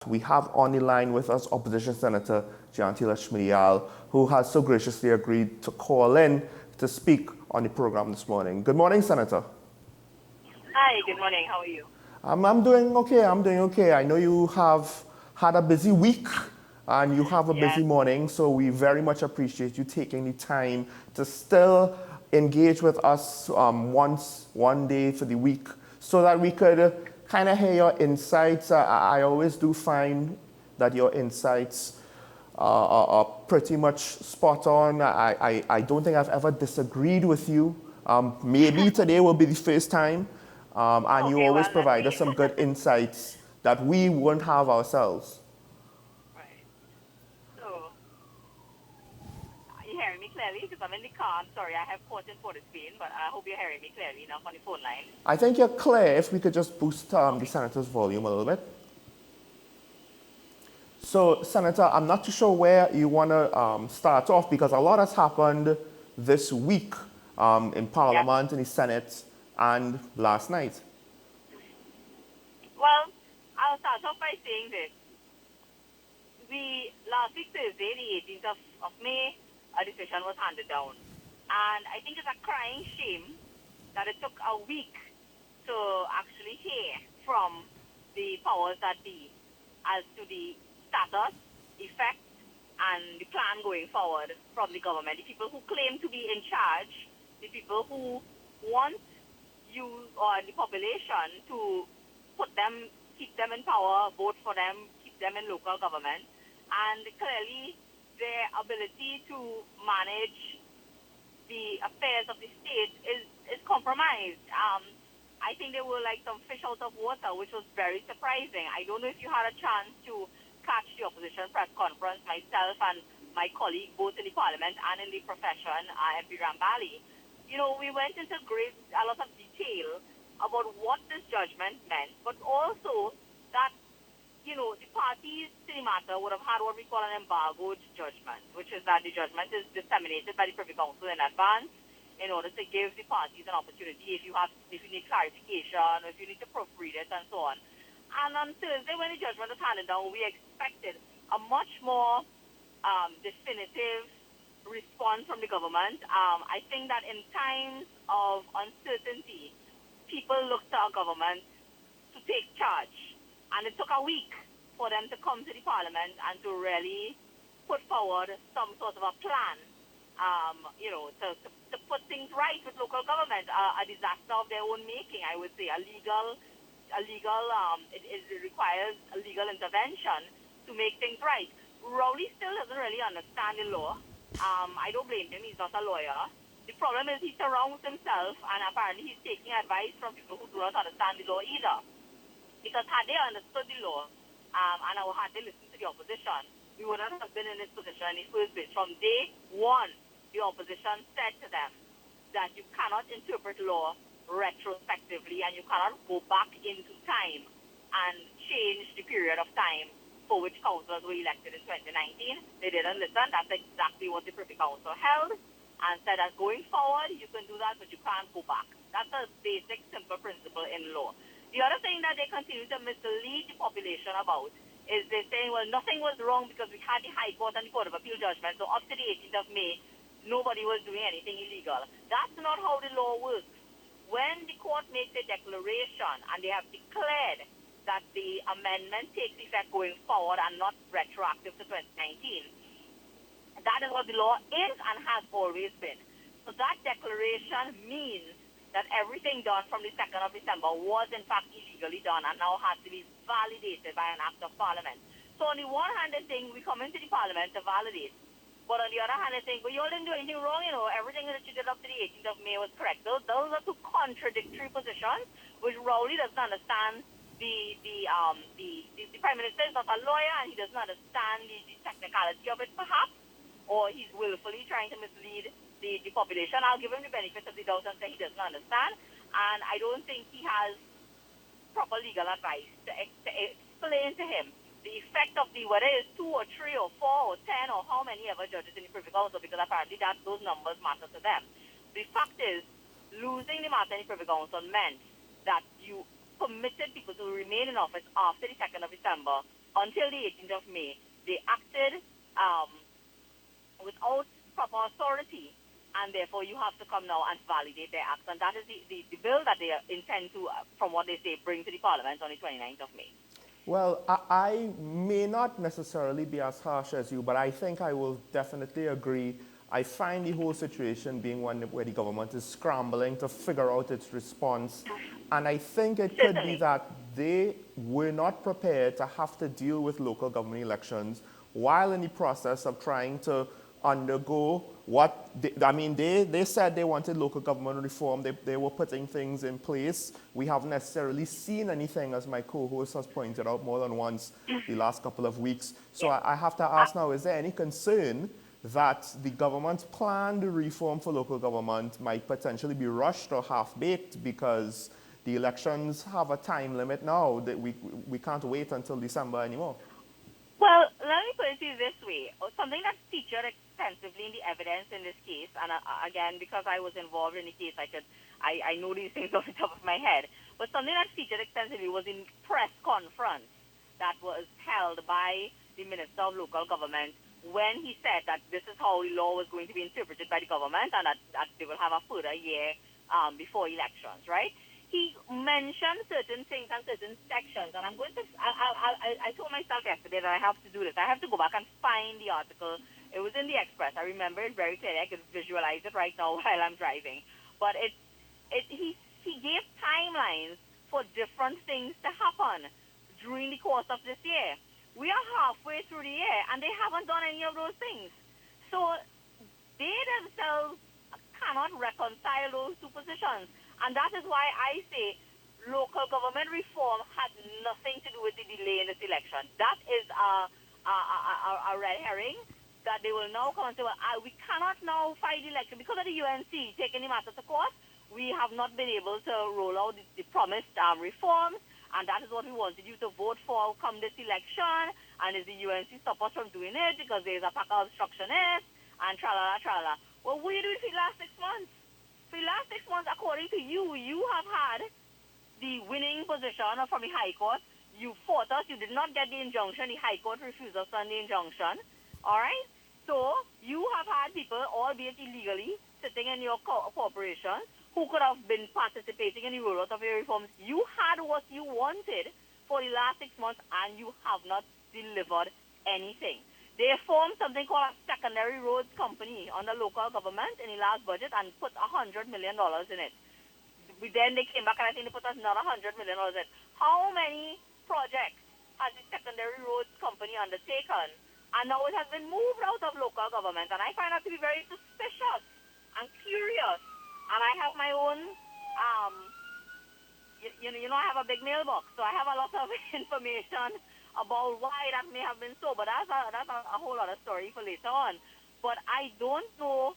We have on the line with us Opposition Senator Jayanti Lutchmedial, who has so graciously agreed to call in to speak on the program this morning. Good morning, Senator. Hi, good morning. How are you? I'm doing okay. I know you have had a busy week and you have a busy Yes. morning, so we very much appreciate you taking the time to still engage with us one day for the week so that we could kind of hear your insights. I always do find that your insights are pretty much spot on. I don't think I've ever disagreed with you. Maybe today will be the first time. And you Okay, always well, let's provide see. us some good insights that we won't have ourselves. Right. So, are you hearing me clearly? Because I'm in the car. I'm sorry, I have caught in Port of Spain, but I hope you're hearing me clearly enough on the phone line. I think you're clear. If we could just boost the Okay. Senator's volume a little bit. So, Senator, I'm not too sure where you want to start off because a lot has happened this week in Yes. Parliament, in the Senate, and last night. Well, I'll start off by saying this. Last week, Thursday, the 18th of May, a decision was handed down. And I think it's a crying shame that it took a week to actually hear from the powers that be as to the status, effect, and the plan going forward from the government. The people who claim to be in charge, the people who want you or the population to keep them in power, vote for them, keep them in local government, and clearly their ability to manage the affairs of the state is compromised. I think they were like some fish out of water, which was very surprising. I don't know if you had a chance to catch the opposition press conference, myself and my colleague, both in the parliament and in the profession, MP Rambali. You know, we went into a lot of detail about what this judgment meant, but also that, you know, the parties to the matter would have had what we call an embargoed judgment, which is that the judgment is disseminated by the Privy Council in advance in order to give the parties an opportunity if you need clarification, or if you need to proofread it, and so on. And on Thursday, when the judgment was handed down, we expected a much more definitive response from the government. I think that in times of uncertainty, people look to our government to take charge. And it took a week for them to come to the parliament and to really put forward some sort of a plan, you know, to put things right with local government. A disaster of their own making, I would say. It requires a legal intervention to make things right. Rowley still doesn't really understand the law. I don't blame him. He's not a lawyer. The problem is he surrounds himself, and apparently he's taking advice from people who do not understand the law either. Because had they understood the law, and had they listened to the opposition, we would not have been in this position in the first place. From day one, the opposition said to them that you cannot interpret law retrospectively, and you cannot go back into time and change the period of time for which councillors were elected in 2019. They didn't listen. That's exactly what the Privy Council held and said that going forward, you can do that, but you can't go back. That's a basic, simple principle in law. The other thing that they continue to mislead the population about is they're saying, well, nothing was wrong because we had the High Court and the Court of Appeal judgment, so up to the 18th of May, nobody was doing anything illegal. That's not how the law works. When the court makes a declaration and they have declared that the amendment takes effect going forward and not retroactive to 2019, that is what the law is and has always been. So that declaration means that everything done from the 2nd of December was in fact illegally done and now has to be validated by an act of parliament. So on the one hand, they think we come into the parliament to validate. But on the other hand, they think, well, you all didn't do anything wrong, you know, everything that you did up to the 18th of May was correct. Those are two contradictory positions, which Rowley doesn't understand. The Prime Minister is not a lawyer, and he doesn't understand the technicality of it, perhaps, or he's willfully trying to mislead the population. I'll give him the benefit of the doubt and say he doesn't understand, and I don't think he has proper legal advice to explain to him the effect of whether it's 2 or 3 or 4 or 10 or how many ever judges in the Privy Council, because apparently those numbers matter to them. The fact is, losing the matter in the Privy Council meant that you permitted people to remain in office after the 2nd of December until the 18th of May, they acted without proper authority, and therefore you have to come now and validate their acts. And that is the bill that they intend to, from what they say, bring to the Parliament on the 29th of May. Well, I may not necessarily be as harsh as you, but I think I will definitely agree. I find the whole situation being one where the government is scrambling to figure out its response. And I think it could be Certainly. that they were not prepared to have to deal with local government elections while in the process of trying to undergo what they said they wanted local government reform. They were putting things in place. We haven't necessarily seen anything, as my co-host has pointed out more than once the last couple of weeks. So Yes. I have to ask now, is there any concern that the government's planned reform for local government might potentially be rushed or half-baked because the elections have a time limit now that we can't wait until December anymore? Well, let me put it to you this way. Something that's featured extensively in the evidence in this case, and again, because I was involved in the case, I know these things off the top of my head, but something that featured extensively was in press conference that was held by the Minister of Local Government when he said that this is how the law was going to be interpreted by the government and that they will have a further year before elections, right? He mentioned certain things and certain sections, and I'm going to, I told myself yesterday that I have to do this. I have to go back and find the article. It was in the Express. I remember it very clearly. I can visualize it right now while I'm driving. But he gave timelines for different things to happen during the course of this year. We are halfway through the year, and they haven't done any of those things. So they themselves cannot reconcile those two positions. And that is why I say local government reform had nothing to do with the delay in this election. That is a red herring that they will now come and say, well, we cannot now fight the election because of the UNC taking the matter to court. We have not been able to roll out the promised reforms, and that is what we wanted you to vote for come this election. And is the UNC stop us from doing it because there is a pack of obstructionists and tralala, tralala. Well, what are you doing for the last 6 months? For the last 6 months, according to you, you have had the winning position from the High Court. You fought us. You did not get the injunction. The High Court refused us on the injunction. All right? So you have had people, albeit illegally, sitting in your corporation who could have been participating in the rollout of your reforms. You had what you wanted for the last 6 months, and you have not delivered anything. They formed something called a secondary roads company under local government in the last budget and put $100 million in it. Then they came back and I think they put another $100 million in it. How many projects has the secondary roads company undertaken? And now it has been moved out of local government. And I find that to be very suspicious and curious. And I have my own, I have a big mailbox. So I have a lot of information about why that may have been so, but that's a whole other story for later on. But I don't know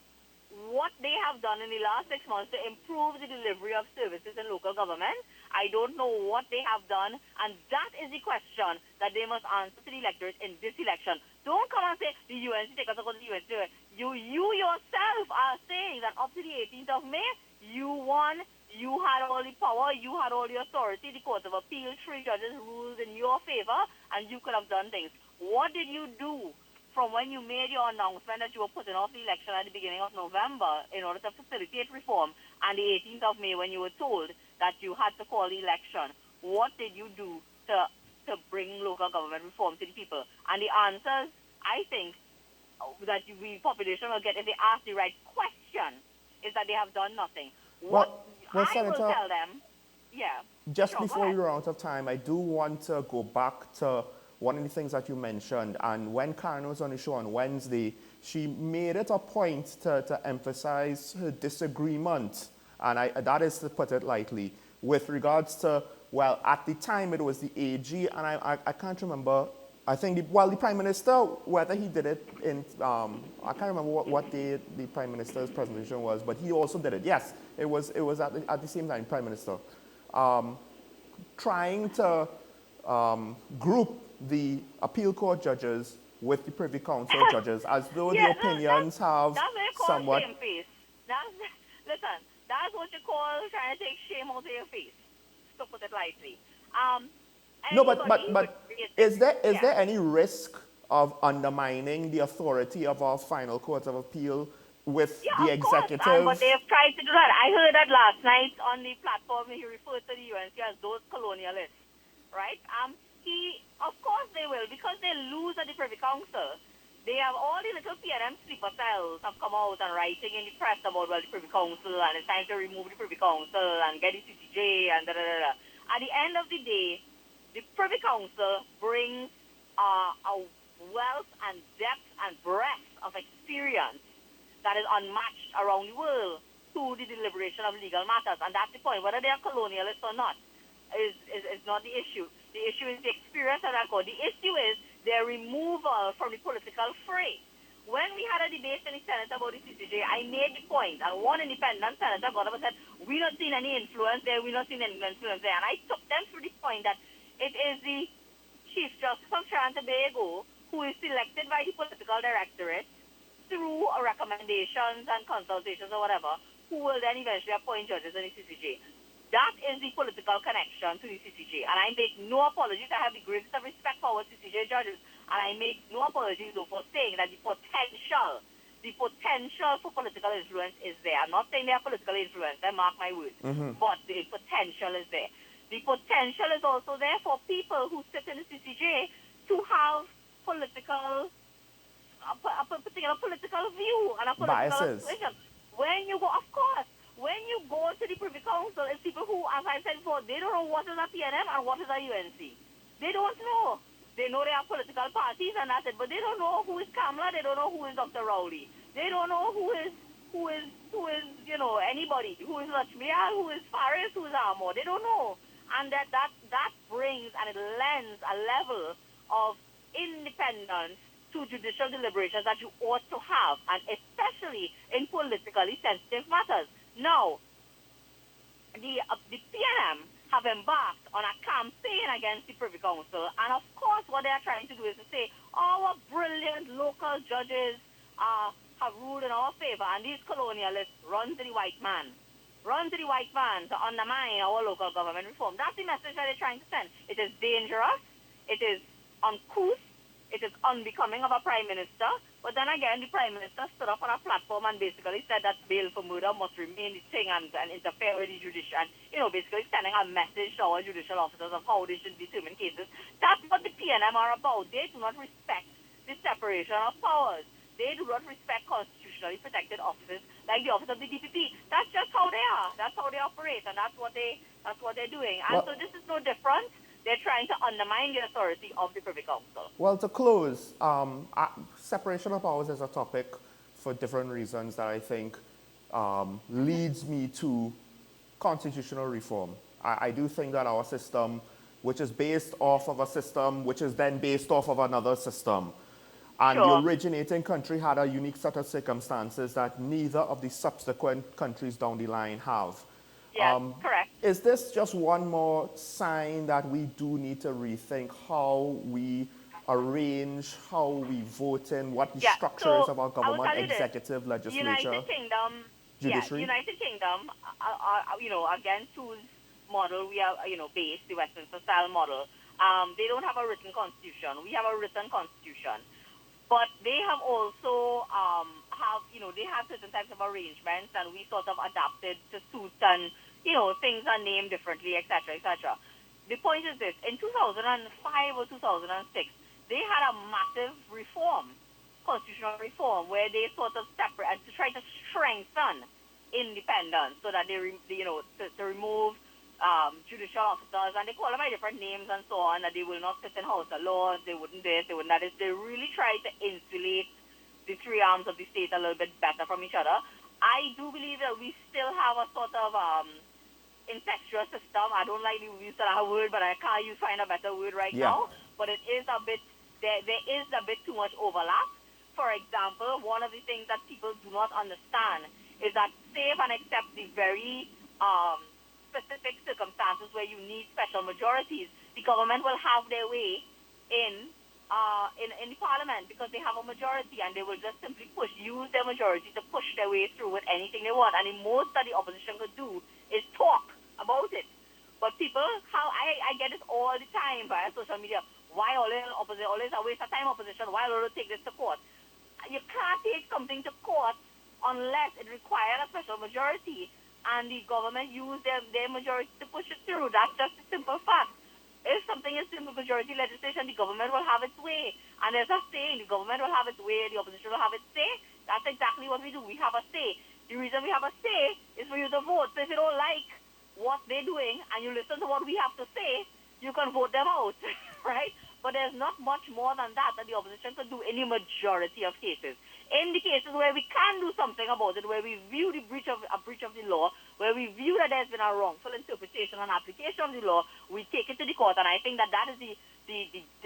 what they have done in the last 6 months to improve the delivery of services in local government. I don't know what they have done, and that is the question that they must answer to the electorate in this election. Don't come and say the UNC take us to go to the UNC. You yourself are saying that up to the 18th of May, you won. You had all the power, you had all the authority, the Court of Appeal, 3 judges ruled in your favor, and you could have done things. What did you do from when you made your announcement that you were putting off the election at the beginning of November in order to facilitate reform, and the 18th of May when you were told that you had to call the election? What did you do to bring local government reform to the people? And the answers, I think, that the population will get if they ask the right question is that they have done nothing. Well, I Senator, will tell them, yeah. just Sure, before we run out of time, I do want to go back to one of the things that you mentioned. And when Karen was on the show on Wednesday, she made it a point to emphasize her disagreement, and that is to put it lightly, with regards to, well, at the time it was the AG, and I can't remember. I think, the Prime Minister, whether he did it in, I can't remember what day the Prime Minister's presentation was, but he also did it. Yes, it was at the same time, Prime Minister. Trying to group the appeal court judges with the Privy Council judges, as though the opinions have that's what you call somewhat... shamefaced. Listen, that's what you call trying to take shame out of your face, to put it lightly. No, but Anybody but would but raise their is there is yeah. there any risk of undermining the authority of our final courts of appeal with Yeah, the of course. And but they executive? have tried to do that. I heard that last night on the platform. He referred to the UNC as those colonialists, right? Of course they will, because they lose at the Privy Council. They have all the little PNM sleeper cells have come out and writing in the press about, well, the Privy Council, and it's time to remove the Privy Council and get the CCJ and da da da da. At the end of the day, the Privy Council brings a wealth and depth and breadth of experience that is unmatched around the world to the deliberation of legal matters. And that's the point. Whether they are colonialists or not is not the issue. The issue is the experience of that court. The issue is their removal from the political fray. When we had a debate in the Senate about the CCJ, I made the point, and one independent senator got up and said, we're not seeing any influence there, we're not seeing any influence there. And I took them through the point that it is the Chief Justice of Trinidad and Tobago who is selected by the political directorate through recommendations and consultations or whatever, who will then eventually appoint judges in the CCJ. That is the political connection to the CCJ. And I make no apologies. I have the greatest of respect for our CCJ judges. And I make no apologies though for saying that the potential for political influence is there. I'm not saying they are politically influenced, mark my words. But the potential is there. The potential is also there for people who sit in the CCJ to have a particular political view and a political Biases. aspiration. When you go, of course, when you go to the Privy Council, it's people who, as I said before, they don't know what is a PNM and what is a UNC. They don't know. They know they are political parties and that's it, but they don't know who is Kamala. They don't know who is Dr. Rowley. They don't know who is anybody. Who is Lutchmedial, who is Faris, who is Armour. They don't know. And that brings and it lends a level of independence to judicial deliberations that you ought to have, and especially in politically sensitive matters. Now, the PNM have embarked on a campaign against the Privy Council, and of course what they are trying to do is to say, our brilliant local judges have ruled in our favor, and these colonialists run to the white man. Run to the white man to undermine our local government reform. That's the message that they're trying to send. It is dangerous. It is uncouth. It is unbecoming of a prime minister. But then again, the prime minister stood up on a platform and basically said that bail for murder must remain the thing and interfere with the judiciary. And, basically sending a message to our judicial officers of how they should determine cases. That's what the PNM are about. They do not respect the separation of powers. They do not respect constitutionally protected offices like the office of the DPP. That's just how they are. That's how they operate, and that's what they're doing. And so this is no different. They're trying to undermine the authority of the Privy Council. Well, to close, separation of powers is a topic for different reasons that I think leads me to constitutional reform. I do think that our system, which is based off of a system which is then based off of another system, and Sure. the originating country had a unique set of circumstances that neither of the subsequent countries down the line have. Yes, correct. Is this just one more sign that we do need to rethink how we arrange, how we vote in, what the structure is of our government, executive, legislature, judiciary? United Kingdom, again, whose model we are, based, the Westminster style model. They don't have a written constitution. We have a written constitution. But they have also they have certain types of arrangements, and we sort of adapted to suit, and things are named differently, etc., etc. The point is this: in 2005 or 2006, they had a massive reform, constitutional reform, where they sort of separate and to try to strengthen independence, so that to remove judicial officers, and they call them by different names and so on, that they will not sit in House of Lords, they wouldn't this, they wouldn't that. They really try to insulate the three arms of the state a little bit better from each other. I do believe that we still have a sort of incestuous system. I don't like the use of that word, but I can't find a better word right now. But it is a bit, there is a bit too much overlap. For example, one of the things that people do not understand is that, save and except the very specific circumstances where you need special majorities, the government will have their way in the parliament because they have a majority, and they will just simply use their majority to push their way through with anything they want. And the most that the opposition could do is talk about it. But people, how I get this all the time via social media. Why always opposition? Always a waste of time opposition. Why always take this to court? You can't take something to court unless it requires a special majority, and the government use their majority to push it through. That's just a simple fact. If something is simple majority legislation, the government will have its way. And there's a saying, the government will have its way, the opposition will have its say. That's exactly what we do. We have a say. The reason we have a say is for you to vote. So if you don't like what they're doing and you listen to what we have to say, you can vote them out, right? But there's not much more than that the opposition can do in the majority of cases. In the cases where we can do something about it, where we view the breach of the law, where we view that there's been a wrongful interpretation and application of the law, we take it to the court. And I think that is the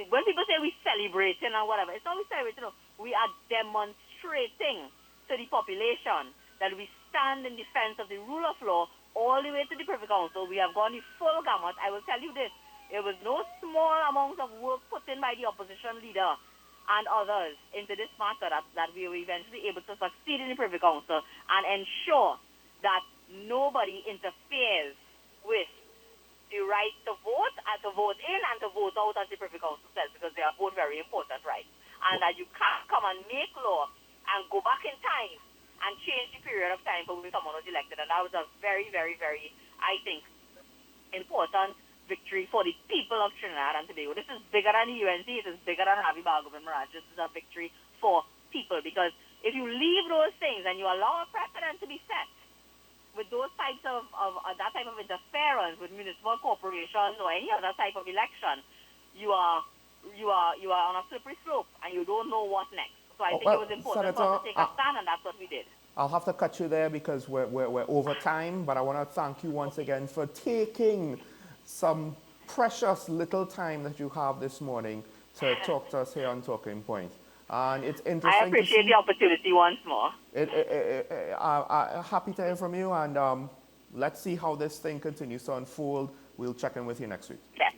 when people say we celebrating or whatever, it's not we celebrating. No. We are demonstrating to the population that we stand in defense of the rule of law all the way to the Privy Council. We have gone the full gamut. I will tell you this. There was no small amount of work put in by the opposition leader and others into this matter that we were eventually able to succeed in the Privy Council and ensure that nobody interferes with the right to vote and to vote in and to vote out, as the Privy Council says, because they are both very important rights. And that you can't come and make law and go back in time and change the period of time for when someone was elected. And that was a very, very, very, I think, important victory for the people of Trinidad and Tobago. This is bigger than the UNC. It is bigger than Harvey Bargov and Mirage. This is a victory for people, because if you leave those things and you allow a precedent to be set with those types of that type of interference with municipal corporations or any other type of election, you are on a slippery slope and you don't know what next. So I think it was important for us to take a stand, and that's what we did. I'll have to cut you there because we're over time, but I want to thank you once again for taking some precious little time that you have this morning to talk to us here on Talking Point. And it's interesting. I appreciate the opportunity once more. I'm happy to hear from you, and let's see how this thing continues to unfold. We'll check in with you next week. Yes,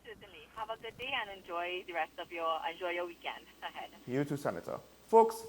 certainly. Have a good day and enjoy your weekend ahead. You too, Senator. Folks,